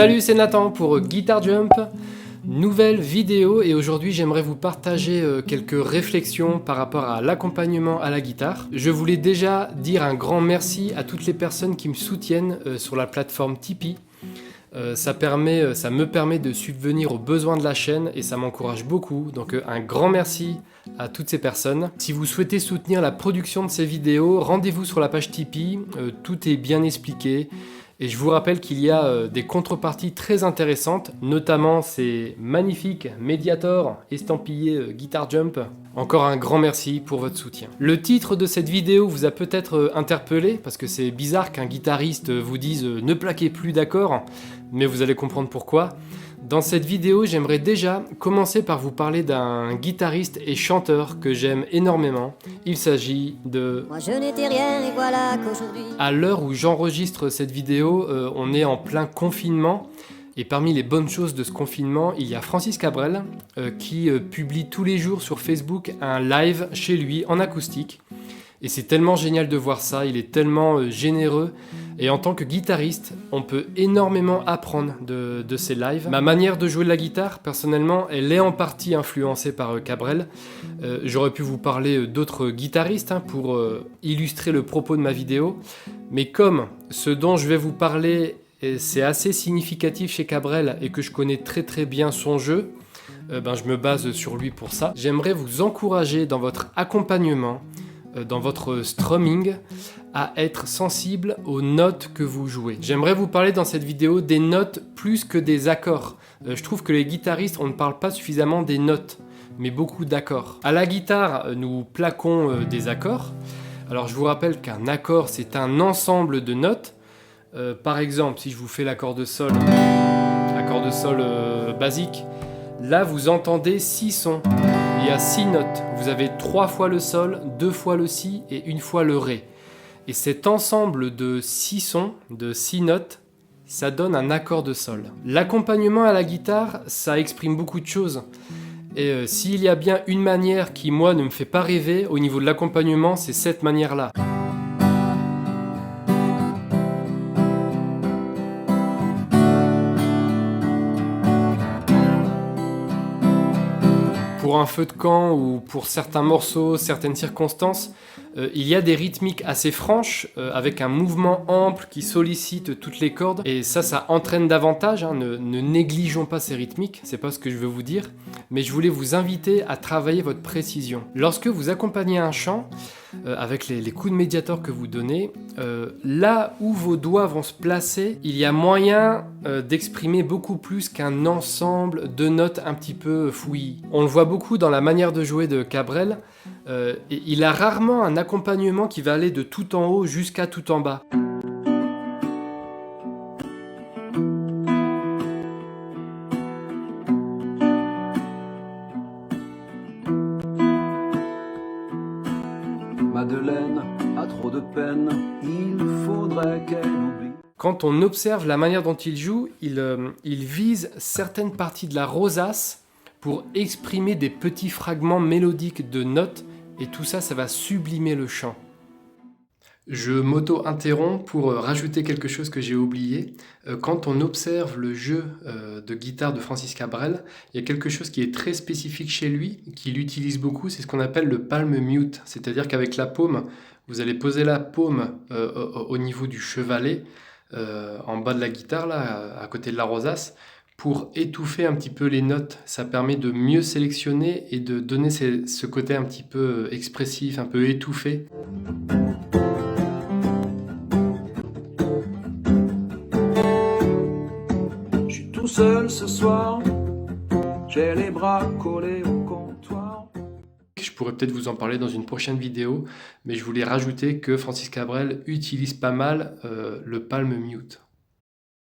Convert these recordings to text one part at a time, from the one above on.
Salut, c'est Nathan pour Guitar Jump, nouvelle vidéo, et aujourd'hui j'aimerais vous partager quelques réflexions par rapport à l'accompagnement à la guitare. Je voulais déjà dire un grand merci à toutes les personnes qui me soutiennent sur la plateforme Tipeee. Ça me permet de subvenir aux besoins de la chaîne et ça m'encourage beaucoup, donc un grand merci à toutes ces personnes. Si vous souhaitez soutenir la production de ces vidéos, rendez-vous sur la page Tipeee, tout est bien expliqué. Et je vous rappelle qu'il y a des contreparties très intéressantes, notamment ces magnifiques Mediator estampillés Guitar Jump. Encore un grand merci pour votre soutien. Le titre de cette vidéo vous a peut-être interpellé, parce que c'est bizarre qu'un guitariste vous dise ne plaquez plus d'accords, mais vous allez comprendre pourquoi. Dans cette vidéo, j'aimerais déjà commencer par vous parler d'un guitariste et chanteur que j'aime énormément. Il s'agit de... Moi je n'étais rien et voilà qu'aujourd'hui... À l'heure où j'enregistre cette vidéo, on est en plein confinement. Et parmi les bonnes choses de ce confinement, il y a Francis Cabrel qui publie tous les jours sur Facebook un live chez lui en acoustique. Et c'est tellement génial de voir ça, il est tellement généreux. Et en tant que guitariste, on peut énormément apprendre de ces lives. Ma manière de jouer de la guitare, personnellement, elle est en partie influencée par Cabrel. J'aurais pu vous parler d'autres guitaristes pour illustrer le propos de ma vidéo. Mais comme ce dont je vais vous parler, c'est assez significatif chez Cabrel et que je connais très très bien son jeu, je me base sur lui pour ça. J'aimerais vous encourager dans votre accompagnement, dans votre strumming, à être sensible aux notes que vous jouez. J'aimerais vous parler dans cette vidéo des notes plus que des accords. Je trouve que les guitaristes, on ne parle pas suffisamment des notes, mais beaucoup d'accords. À la guitare, nous plaquons des accords. Alors je vous rappelle qu'un accord, c'est un ensemble de notes. Par exemple, si je vous fais l'accord de sol basique, là vous entendez 6 sons. Il y a 6 notes. Vous avez 3 fois le sol, 2 fois le si et 1 fois le ré. Et cet ensemble de 6 sons, de 6 notes, ça donne un accord de sol. L'accompagnement à la guitare, ça exprime beaucoup de choses. Et s'il y a bien une manière qui, moi, ne me fait pas rêver au niveau de l'accompagnement, c'est cette manière-là. Pour un feu de camp ou pour certains morceaux, certaines circonstances, il y a des rythmiques assez franches avec un mouvement ample qui sollicite toutes les cordes et ça entraîne davantage. Ne négligeons pas ces rythmiques, c'est pas ce que je veux vous dire, mais je voulais vous inviter à travailler votre précision. Lorsque vous accompagnez un chant, avec les coups de médiator que vous donnez, là où vos doigts vont se placer, il y a moyen d'exprimer beaucoup plus qu'un ensemble de notes un petit peu fouillis. On le voit beaucoup dans la manière de jouer de Cabrel, et il a rarement un accompagnement qui va aller de tout en haut jusqu'à tout en bas. Madeleine a trop de peine, il faudrait qu'elle oublie. Quand on observe la manière dont il joue, il vise certaines parties de la rosace pour exprimer des petits fragments mélodiques de notes, et tout ça, ça va sublimer le chant. Je m'auto-interromps pour rajouter quelque chose que j'ai oublié. Quand on observe le jeu de guitare de Francis Cabrel, il y a quelque chose qui est très spécifique chez lui, qu'il utilise beaucoup, c'est ce qu'on appelle le palm mute. C'est-à-dire qu'avec la paume, vous allez poser la paume au niveau du chevalet, en bas de la guitare, là, à côté de la rosace, pour étouffer un petit peu les notes. Ça permet de mieux sélectionner et de donner ce côté un petit peu expressif, un peu étouffé. Tout seul ce soir, j'ai les bras collés au comptoir. Je pourrais peut-être vous en parler dans une prochaine vidéo, mais je voulais rajouter que Francis Cabrel utilise pas mal le palm mute.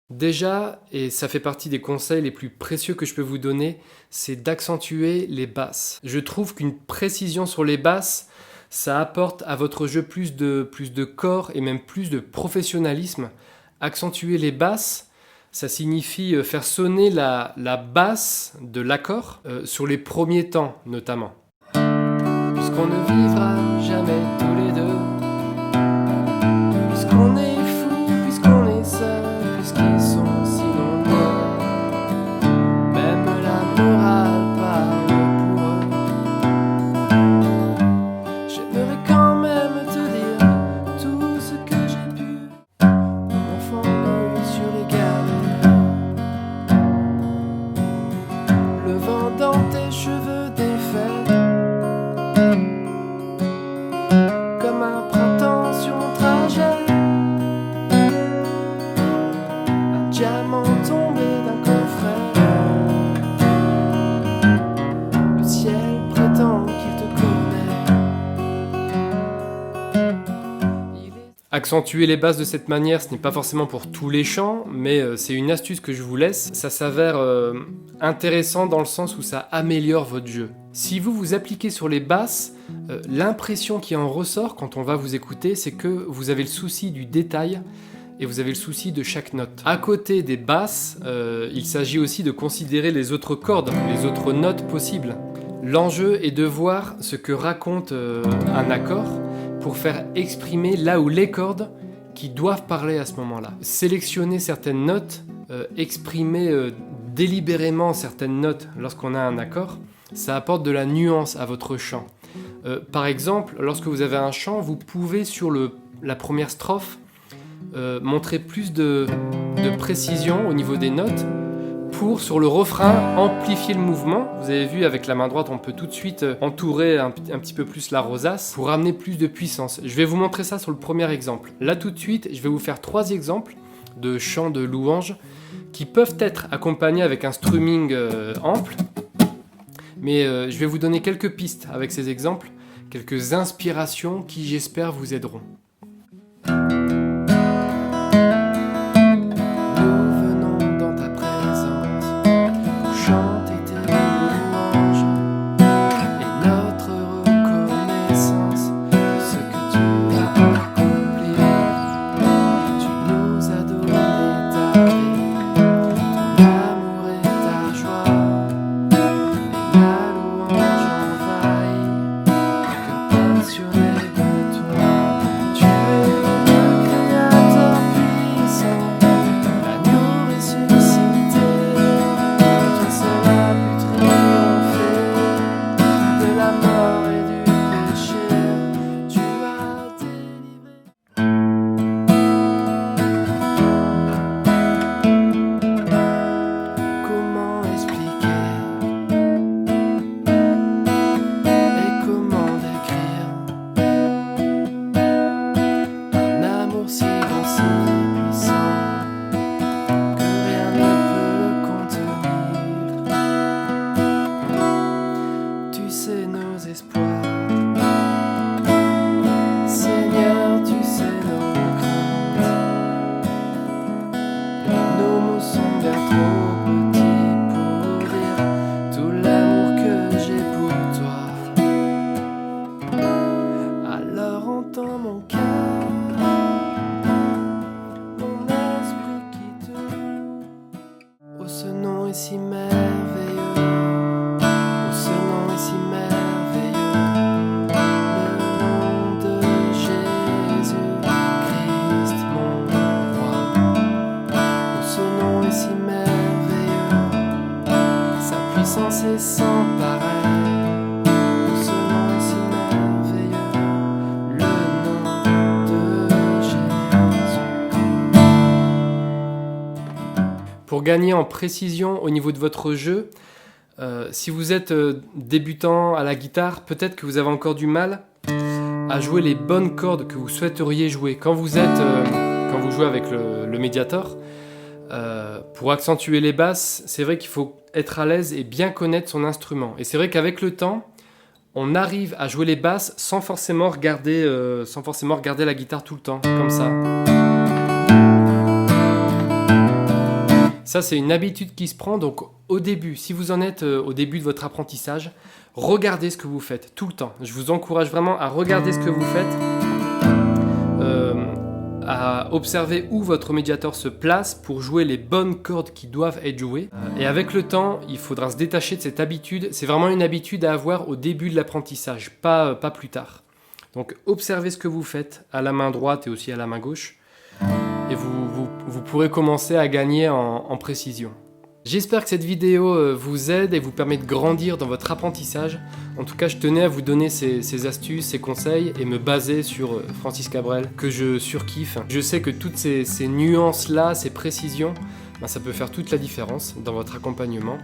Déjà, et ça fait partie des conseils les plus précieux que je peux vous donner, c'est d'accentuer les basses. Je trouve qu'une précision sur les basses, ça apporte à votre jeu plus de corps et même plus de professionnalisme. Accentuer les basses, ça signifie faire sonner la basse de l'accord sur les premiers temps notamment. Puisqu'on ne vivra jamais tous les deux, puisqu'on est fou, puisqu'on est seul, puisqu'ils sont si nombreux. Accentuer les basses de cette manière, ce n'est pas forcément pour tous les chants, mais c'est une astuce que je vous laisse. Ça s'avère intéressant dans le sens où ça améliore votre jeu. Si vous appliquez sur les basses, l'impression qui en ressort quand on va vous écouter, c'est que vous avez le souci du détail et vous avez le souci de chaque note. À côté des basses, il s'agit aussi de considérer les autres cordes, les autres notes possibles. L'enjeu est de voir ce que raconte un accord pour faire exprimer là où les cordes qui doivent parler à ce moment-là. Sélectionner certaines notes, exprimer délibérément certaines notes lorsqu'on a un accord, ça apporte de la nuance à votre chant. Par exemple, lorsque vous avez un chant, vous pouvez sur la première strophe montrer plus de précision au niveau des notes pour, sur le refrain, amplifier le mouvement. Vous avez vu, avec la main droite, on peut tout de suite entourer un petit peu plus la rosace pour amener plus de puissance. Je vais vous montrer ça sur le premier exemple. Là, tout de suite, je vais vous faire 3 exemples de chants de louanges qui peuvent être accompagnés avec un strumming ample. Mais je vais vous donner quelques pistes avec ces exemples, quelques inspirations qui, j'espère, vous aideront. Si merveilleux, oh ce nom est si merveilleux, le nom de Jésus-Christ mon roi. Oh ce nom est si merveilleux, sa puissance est sans pareil. Oh ce nom est si merveilleux, le nom de Jésus. Pour gagner en précision au niveau de votre jeu, si vous êtes débutant à la guitare, peut-être que vous avez encore du mal à jouer les bonnes cordes que vous souhaiteriez jouer. Quand vous jouez avec le Mediator, pour accentuer les basses, c'est vrai qu'il faut être à l'aise et bien connaître son instrument. Et c'est vrai qu'avec le temps, on arrive à jouer les basses sans forcément regarder la guitare tout le temps, comme ça. Ça, c'est une habitude qui se prend, donc au début, si vous en êtes au début de votre apprentissage, regardez ce que vous faites tout le temps. Je vous encourage vraiment à regarder ce que vous faites, à observer où votre médiator se place pour jouer les bonnes cordes qui doivent être jouées. Et avec le temps, il faudra se détacher de cette habitude. C'est vraiment une habitude à avoir au début de l'apprentissage, pas plus tard. Donc observez ce que vous faites à la main droite et aussi à la main gauche. Et vous pourrez commencer à gagner en précision. J'espère que cette vidéo vous aide et vous permet de grandir dans votre apprentissage. En tout cas, je tenais à vous donner ces astuces, ces conseils et me baser sur Francis Cabrel, que je surkiffe. Je sais que toutes ces nuances-là, ces précisions, ça peut faire toute la différence dans votre accompagnement.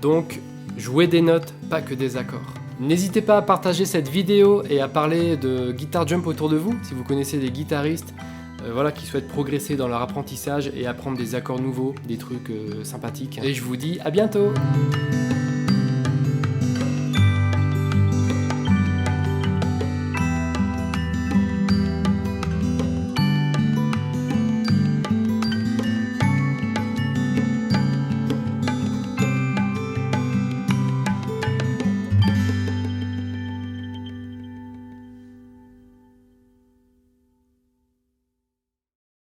Donc, jouez des notes, pas que des accords. N'hésitez pas à partager cette vidéo et à parler de Guitar Jump autour de vous, si vous connaissez des guitaristes qui souhaitent progresser dans leur apprentissage et apprendre des accords nouveaux, des trucs sympathiques. Et je vous dis à bientôt!